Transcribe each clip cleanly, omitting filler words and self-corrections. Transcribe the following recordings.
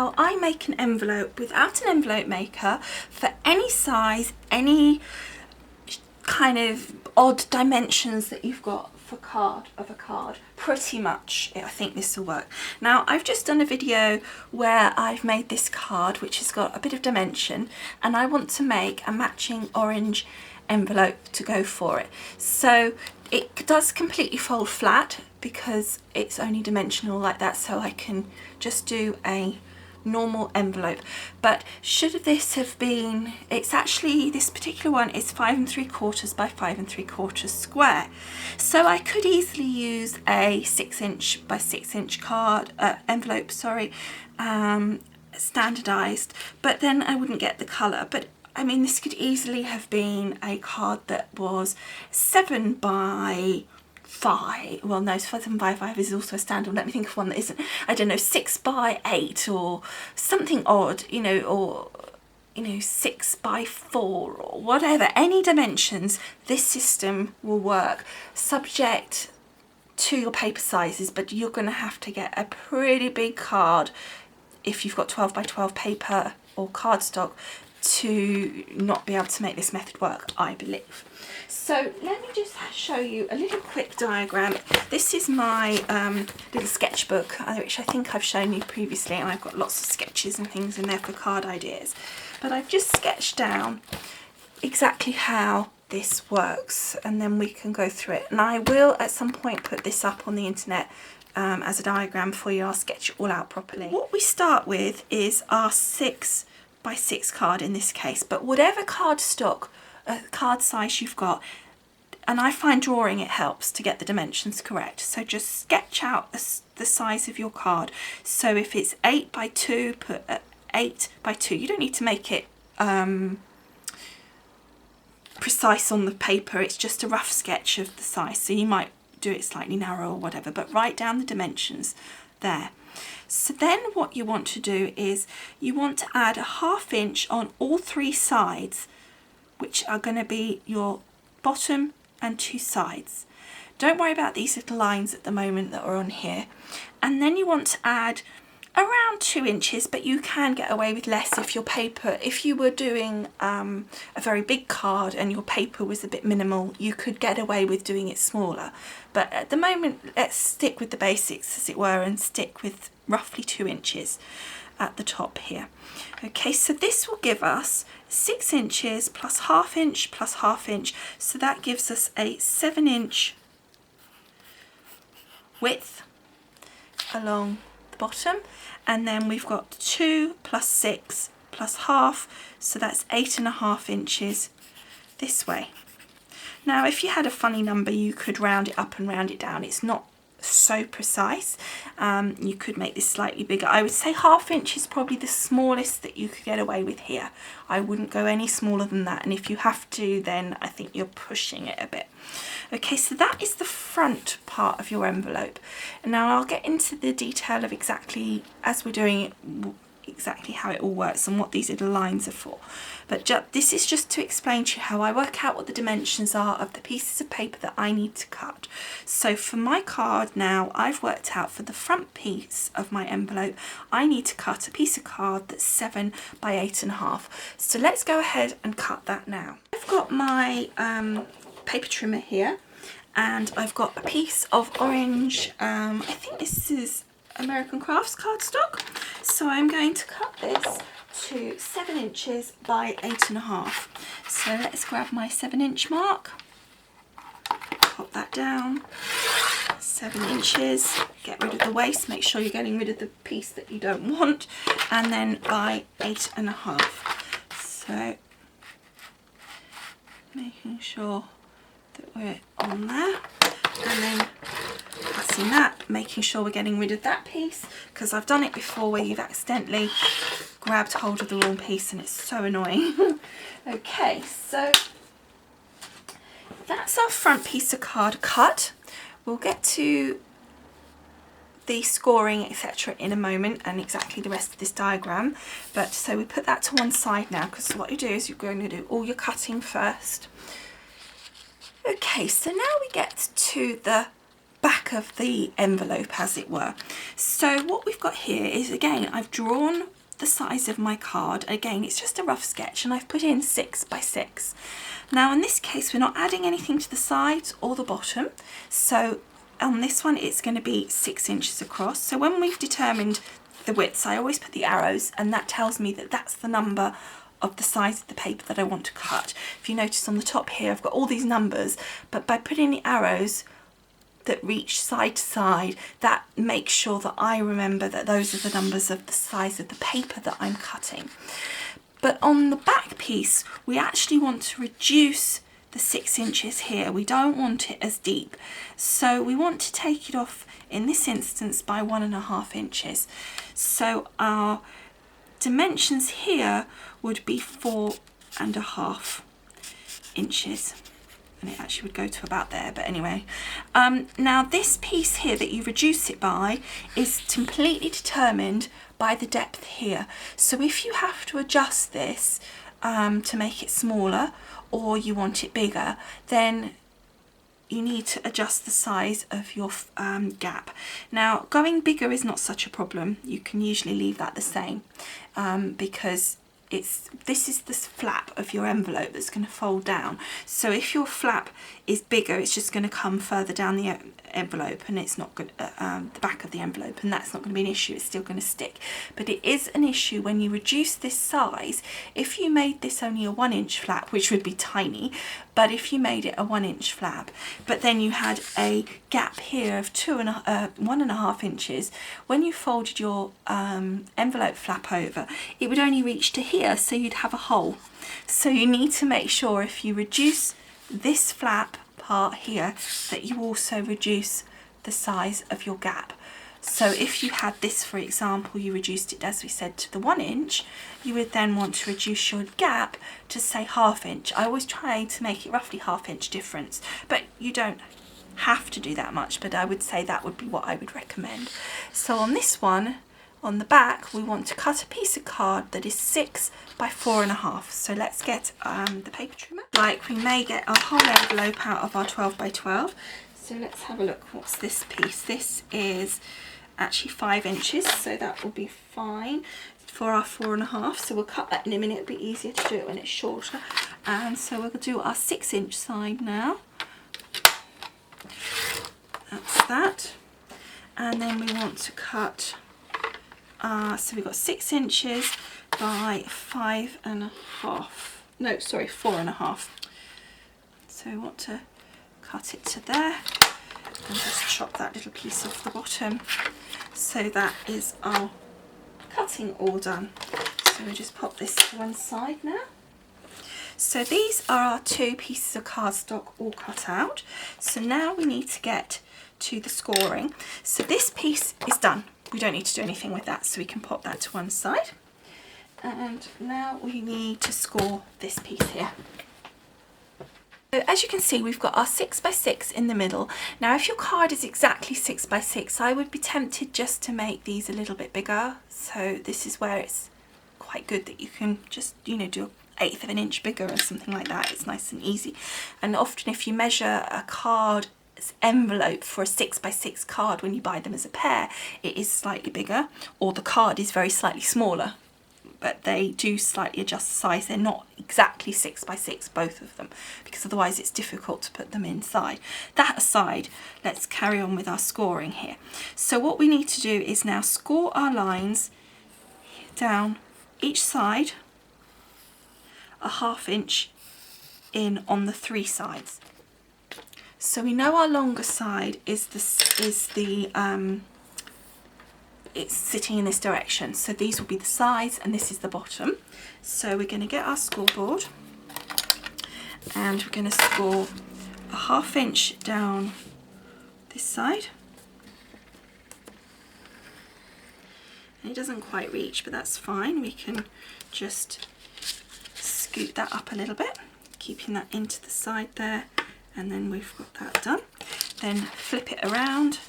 how I make an envelope without an envelope maker for any size, any kind of odd dimensions that you've got for a card. Pretty much, I think this will work. Now, I've just done a video where I've made this card, which has got a bit of dimension, and I want to make a matching orange envelope to go for it. So it does completely fold flat because it's only dimensional like that, so I can just do a normal envelope. But should this have been, it's actually, this particular one is 5 3/4 by 5 3/4 square, so I could easily use a 6" by 6" card envelope, sorry, standardized, but then I wouldn't get the color. But I mean, this could easily have been a card that was 7 by 5, well no, 7 by 5 is also a standard. Let me think of one that isn't. I don't know, 6 by 8 or something odd, you know, or 6 by 4 or whatever. Any dimensions, this system will work, subject to your paper sizes, but you're going to have to get a pretty big card if you've got 12 by 12 paper or cardstock to not be able to make this method work, I believe. So let me just show you a little quick diagram. This is my little sketchbook, which I think I've shown you previously, and I've got lots of sketches and things in there for card ideas. But I've just sketched down exactly how this works, and then we can go through it. And I will at some point put this up on the internet as a diagram for you. I'll sketch it all out properly. What we start with is our 6 by 6 card in this case, but whatever cardstock, card size you've got, and I find drawing it helps to get the dimensions correct. So just sketch out the size of your card. So if it's 8 by 2, put 8 by 2. You don't need to make it precise on the paper, it's just a rough sketch of the size, so you might do it slightly narrow or whatever, but write down the dimensions there. So then what you want to do is you want to add a 1/2 inch on all 3 sides, which are going to be your bottom and 2 sides. Don't worry about these little lines at the moment that are on here. And then you want to add around 2 inches, but you can get away with less if your paper, if you were doing a very big card and your paper was a bit minimal, you could get away with doing it smaller. But at the moment, let's stick with the basics, as it were, and stick with roughly 2 inches at the top here. Okay, so this will give us 6 inches plus 1/2 inch plus 1/2 inch, so that gives us a 7 inch width along the bottom, and then we've got 2 plus 6 plus 1/2, so that's 8.5 inches this way. Now if you had a funny number, you could round it up and round it down. It's not so precise. You could make this slightly bigger. I would say 1/2 inch is probably the smallest that you could get away with here. I wouldn't go any smaller than that, and if you have to, then I think you're pushing it a bit. Okay, so that is the front part of your envelope. And now I'll get into the detail of exactly, as we're doing it, exactly how it all works and what these little lines are for. But this is just to explain to you how I work out what the dimensions are of the pieces of paper that I need to cut. So for my card now, I've worked out for the front piece of my envelope, I need to cut a piece of card that's 7 by 8.5. So let's go ahead and cut that now. I've got my paper trimmer here, and I've got a piece of orange, I think this is American Crafts cardstock. So I'm going to cut this to 7 inches by 8.5. So let's grab my 7 inch mark, pop that down, 7 inches, get rid of the waste, make sure you're getting rid of the piece that you don't want, and then by 8.5. So making sure that we're on there, and then passing that, making sure we're getting rid of that piece, because I've done it before where you've accidentally grabbed hold of the wrong piece and it's so annoying. Okay, so that's our front piece of card cut. We'll get to the scoring, etc. in a moment, and exactly the rest of this diagram. But so we put that to one side now, because what you do is you're going to do all your cutting first. Okay, so now we get to the back of the envelope, as it were. So what we've got here is, again, I've drawn the size of my card. Again, it's just a rough sketch and I've put in 6 by 6. Now in this case we're not adding anything to the sides or the bottom, so on this one it's going to be 6 inches across. So when we've determined the widths, I always put the arrows, and that tells me that that's the number of the size of the paper that I want to cut. If you notice on the top here I've got all these numbers, but by putting the arrows that reach side to side, that makes sure that I remember that those are the numbers of the size of the paper that I'm cutting. But on the back piece we actually want to reduce the 6 inches here. We don't want it as deep, so we want to take it off in this instance by 1.5 inches. So our dimensions here would be 4.5 inches, and it actually would go to about there, but anyway. Now this piece here that you reduce it by is completely determined by the depth here. So if you have to adjust this to make it smaller, or you want it bigger, then you need to adjust the size of your gap. Now going bigger is not such a problem. You can usually leave that the same because this is the flap of your envelope that's going to fold down. So if your flap is bigger, it's just going to come further down the envelope, and it's not going the back of the envelope, and that's not going to be an issue. It's still going to stick. But it is an issue when you reduce this size. If you made this only a 1-inch flap, which would be tiny, but if you made it a 1-inch flap, but then you had a gap here of 1.5 inches, when you folded your envelope flap over, it would only reach to here, so you'd have a hole. So you need to make sure if you reduce this flap part here that you also reduce the size of your gap. So if you had this, for example, you reduced it, as we said, to the 1 inch, you would then want to reduce your gap to say 1/2 inch. I always try to make it roughly 1/2 inch difference, but you don't have to do that much, but I would say that would be what I would recommend. So on this one, on the back, we want to cut a piece of card that is 6 by 4.5. So let's get the paper trimmer. Like, we may get a whole envelope out of our 12 by 12. So let's have a look. What's this piece? This is actually 5 inches, so that will be fine for our 4.5. So we'll cut that in a minute. It'll be easier to do it when it's shorter. And so we'll do our 6-inch side now. That's that. And then we want to cut, so we've got 6 inches by 5.5. No, sorry, 4.5. So we want to cut it to there and just chop that little piece off the bottom. So that is our cutting all done. So we just pop this to one side now. So these are our 2 pieces of cardstock all cut out. So now we need to get to the scoring. So this piece is done. We don't need to do anything with that, so we can pop that to one side. And now we need to score this piece here. So as you can see, we've got our 6 by 6 in the middle. Now if your card is exactly 6 by 6, I would be tempted just to make these a little bit bigger. So this is where it's quite good that you can just, you know, do 1/8 of an inch bigger or something like that. It's nice and easy. And often if you measure a card envelope for a 6 by 6 card when you buy them as a pair, it is slightly bigger, or the card is very slightly smaller, but they do slightly adjust the size. They're not exactly 6 by 6, both of them, because otherwise it's difficult to put them inside. That aside, let's carry on with our scoring here. So what we need to do is now score our lines down each side 1/2 inch in on the 3 sides. So we know our longer side is it's sitting in this direction. So these will be the sides and this is the bottom. So we're going to get our scoreboard and we're going to score 1/2 inch down this side. And it doesn't quite reach, but that's fine. We can just scoot that up a little bit, keeping that into the side there. And then we've got that done. Then flip it around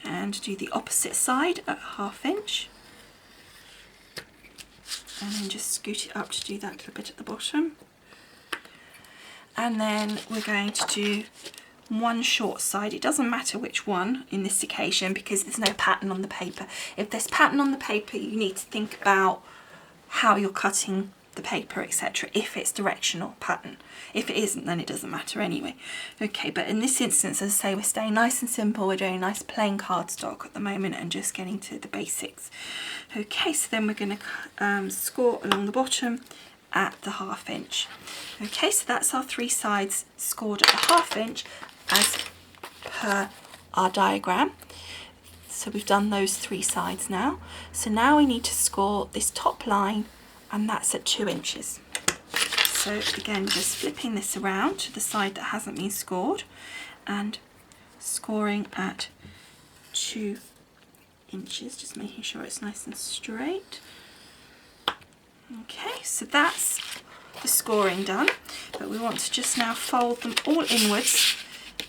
and do the opposite side at 1/2 inch. And then just scoot it up to do that little bit at the bottom. And then we're going to do one short side. It doesn't matter which one in this occasion because there's no pattern on the paper. If there's pattern on the paper, you need to think about how you're cutting the paper, etc., if it's directional pattern. If it isn't, then it doesn't matter anyway. Okay, but in this instance, as I say, we're staying nice and simple. We're doing nice plain cardstock at the moment and just getting to the basics. Okay, so then we're going to score along the bottom at the 1/2 inch. Okay, so that's our 3 sides scored at the 1/2 inch as per our diagram. So we've done those 3 sides now. So now we need to score this top line, and that's at 2 inches. So again, just flipping this around to the side that hasn't been scored and scoring at 2 inches, just making sure it's nice and straight. Okay, so that's the scoring done, but we want to just now fold them all inwards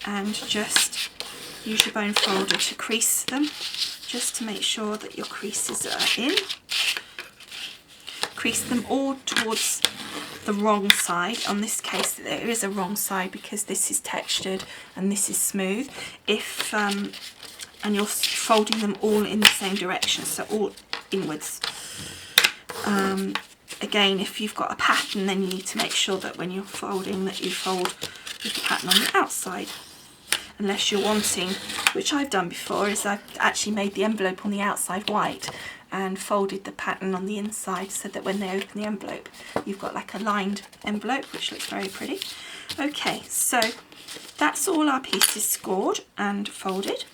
and just use your bone folder to crease them, just to make sure that your creases are in. Crease them all towards the wrong side. On this case, there is a wrong side because this is textured and this is smooth. If and you're folding them all in the same direction, so all inwards. Again, if you've got a pattern, then you need to make sure that when you're folding that you fold with the pattern on the outside. Unless you're wanting, which I've done before, is I've actually made the envelope on the outside white and folded the pattern on the inside so that when they open the envelope, you've got like a lined envelope, which looks very pretty. Okay, so that's all our pieces scored and folded.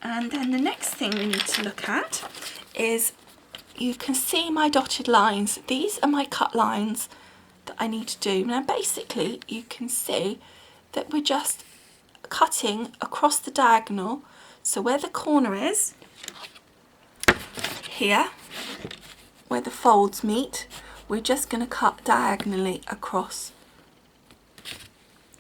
And then the next thing we need to look at is, you can see my dotted lines. These are my cut lines that I need to do. Now basically you can see that we're just cutting across the diagonal. So where the corner is, here, where the folds meet, we're just going to cut diagonally across.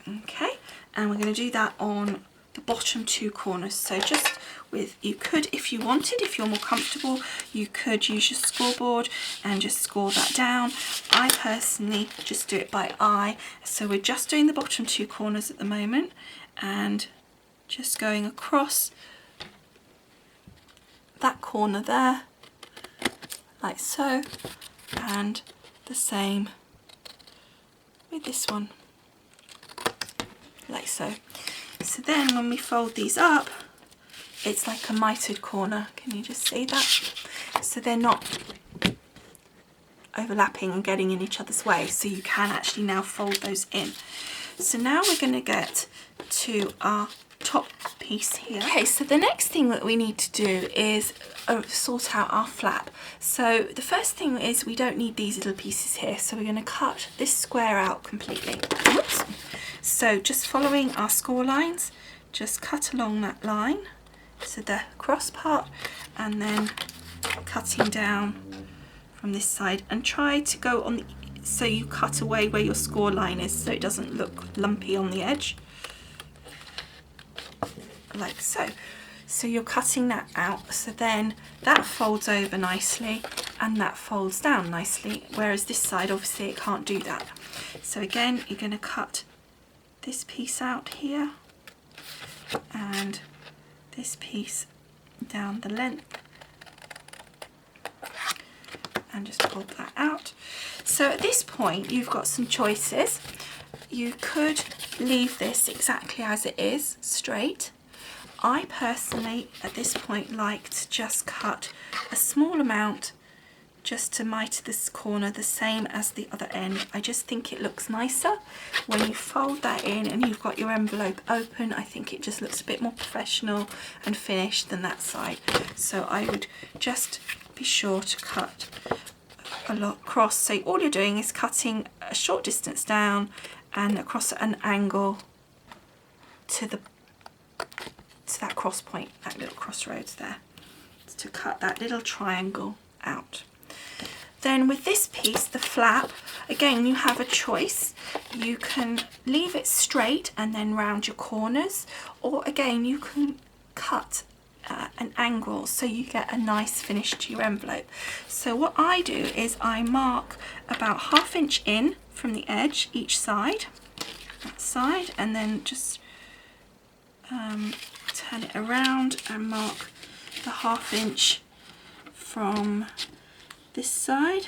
Okay, and we're going to do that on the bottom 2 corners. So just with, you could, if you wanted, if you're more comfortable, you could use your scoreboard and just score that down. I personally just do it by eye. So we're just doing the bottom 2 corners at the moment and just going across that corner there, like so, and the same with this one, like so. So then when we fold these up, it's like a mitered corner. Can you just see that? So they're not overlapping and getting in each other's way, so you can actually now fold those in. So now we're going to get to our top piece here. Okay, so the next thing that we need to do is sort out our flap. So the first thing is, we don't need these little pieces here, so we're going to cut this square out completely. Whoops. So just following our score lines, just cut along that line, so the cross part, and then cutting down from this side, and try to go on the, so you cut away where your score line is so it doesn't look lumpy on the edge, like so. So you're cutting that out, so then that folds over nicely and that folds down nicely, whereas this side obviously it can't do that. So again, you're going to cut this piece out here and this piece down the length and just pull that out. So at this point you've got some choices. You could leave this exactly as it is, straight. I personally at this point like to just cut a small amount just to mite this corner the same as the other end. I just think it looks nicer when you fold that in and you've got your envelope open. I think it just looks a bit more professional and finished than that side. So I would just be sure to cut a lot across. So all you're doing is cutting a short distance down and across at an angle to that cross point, that little crossroads there, to cut that little triangle out. Then with this piece, the flap, again you have a choice. You can leave it straight and then round your corners, or again you can cut an angle so you get a nice finish to your envelope. So what I do is I mark about 1/2 inch in from the edge each side, that side, and then just turn it around and mark the 1/2 inch from this side.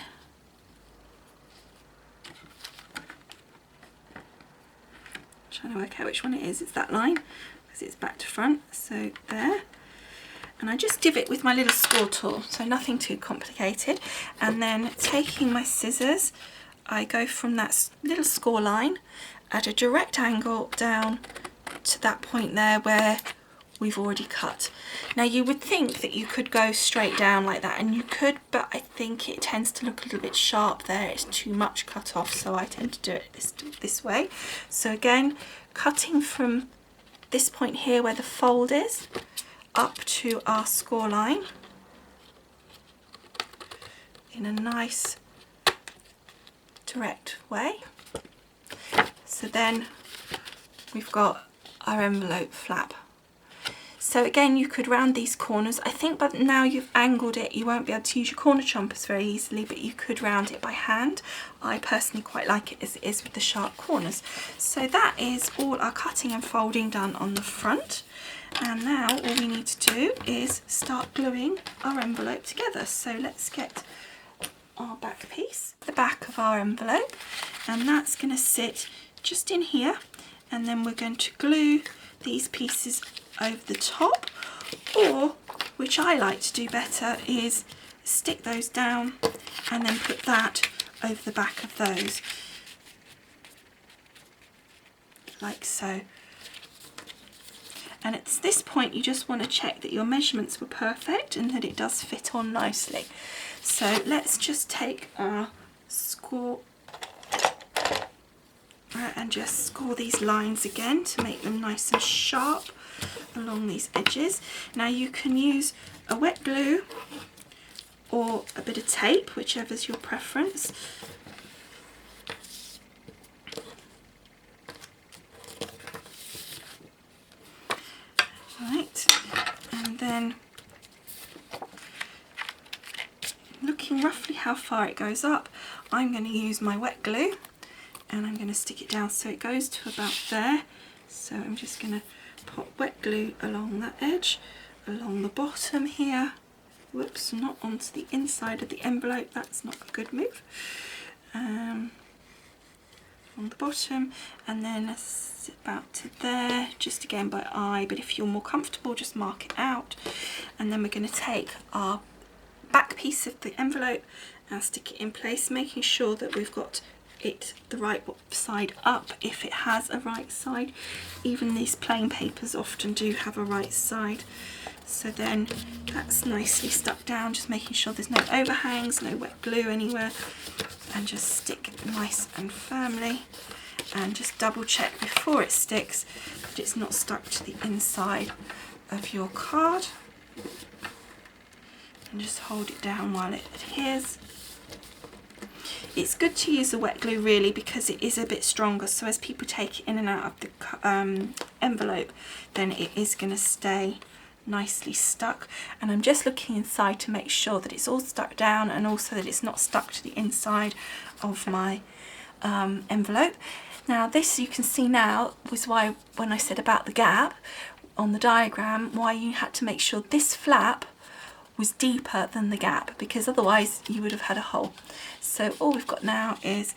Trying to work out which one it is. It's that line because it's back to front, so there. And I just divot with my little score tool, so nothing too complicated. And then taking my scissors, I go from that little score line at a direct angle down to that point there where we've already cut. Now you would think that you could go straight down like that, and you could, but I think it tends to look a little bit sharp there. It's too much cut off, so I tend to do it this way. So again, cutting from this point here where the fold is up to our score line in a nice direct way. So then we've got our envelope flap. So again, you could round these corners. I think but now you've angled it, you won't be able to use your corner chompers very easily, but you could round it by hand. I personally quite like it as it is with the sharp corners. So that is all our cutting and folding done on the front. And now all we need to do is start gluing our envelope together. So let's get our back piece, the back of our envelope, and that's going to sit just in here, and then we're going to glue these pieces over the top, or which I like to do better is stick those down and then put that over the back of those, like so. And at this point you just want to check that your measurements were perfect and that it does fit on nicely. So let's just take our score and just score these lines again to make them nice and sharp along these edges. Now you can use a wet glue or a bit of tape, whichever's your preference. Right, and then looking roughly how far it goes up, I'm going to use my wet glue and I'm going to stick it down so it goes to about there. So I'm just going to pop wet glue along that edge, along the bottom here. Whoops, not onto the inside of the envelope, that's not a good move. On the bottom, and then about to there, just again by eye, but if you're more comfortable just mark it out. And then we're going to take our back piece of the envelope and stick it in place, making sure that we've got it the right side up if it has a right side. Even these plain papers often do have a right side. So then that's nicely stuck down, just making sure there's no overhangs, no wet glue anywhere, and just stick nice and firmly, and just double check before it sticks that it's not stuck to the inside of your card, and just hold it down while it adheres. It's good to use the wet glue really because it is a bit stronger, so as people take it in and out of the envelope, then it is going to stay nicely stuck. And I'm just looking inside to make sure that it's all stuck down and also that it's not stuck to the inside of my envelope. Now this, you can see now, was why when I said about the gap on the diagram, why you had to make sure this flap was deeper than the gap, because otherwise you would have had a hole. So all we've got now is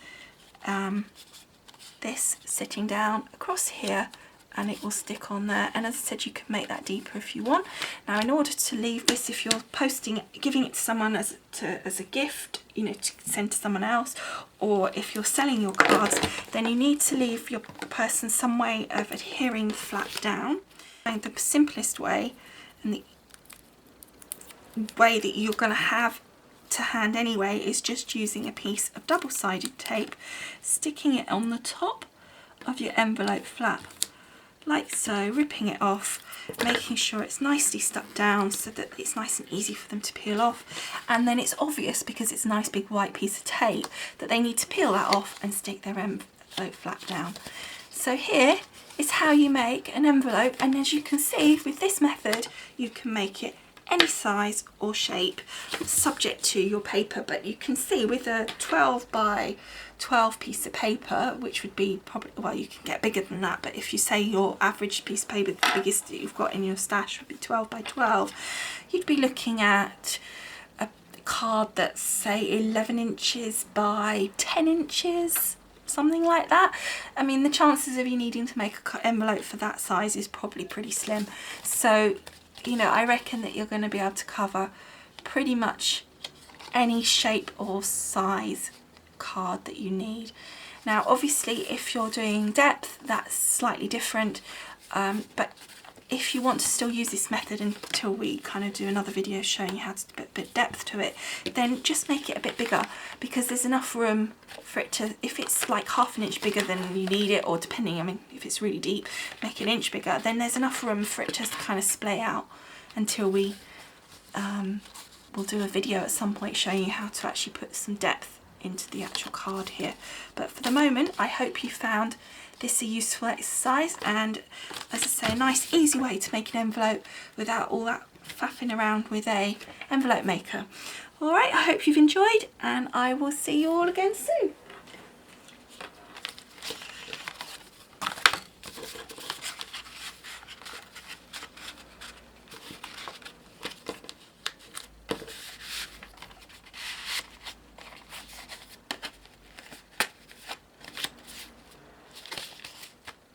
this sitting down across here, and it will stick on there. And as I said, you can make that deeper if you want. Now in order to leave this, if you're posting it, giving it to someone as a gift, you know, to send to someone else, or if you're selling your cards, then you need to leave your person some way of adhering the flap down. And the simplest way, and the way that you're going to have to hand anyway, is just using a piece of double-sided tape, sticking it on the top of your envelope flap like so, ripping it off, making sure it's nicely stuck down so that it's nice and easy for them to peel off. And then it's obvious, because it's a nice big white piece of tape, that they need to peel that off and stick their envelope flap down. So here is how you make an envelope, and as you can see with this method you can make it any size or shape, subject to your paper. But you can see with a 12 by 12 piece of paper, which would be probably, well, you can get bigger than that, but if you say your average piece of paper, the biggest that you've got in your stash would be 12 by 12, you'd be looking at a card that's say 11 inches by 10 inches, something like that. I mean, the chances of you needing to make an envelope for that size is probably pretty slim. So, you know, I reckon that you're going to be able to cover pretty much any shape or size card that you need. Now, obviously, if you're doing depth, that's slightly different, but if you want to still use this method until we kind of do another video showing you how to put a bit depth to it, then just make it a bit bigger, because there's enough room for it to, if it's like half an inch bigger than you need it, or depending, I mean, if it's really deep, make it an inch bigger, then there's enough room for it to kind of splay out until we we'll do a video at some point showing you how to actually put some depth into the actual card here. But for the moment, I hope you found this a useful exercise, and as I say, a nice easy way to make an envelope without all that faffing around with a envelope maker. Alright, I hope you've enjoyed, and I will see you all again soon.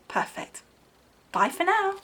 Perfect. Bye for now.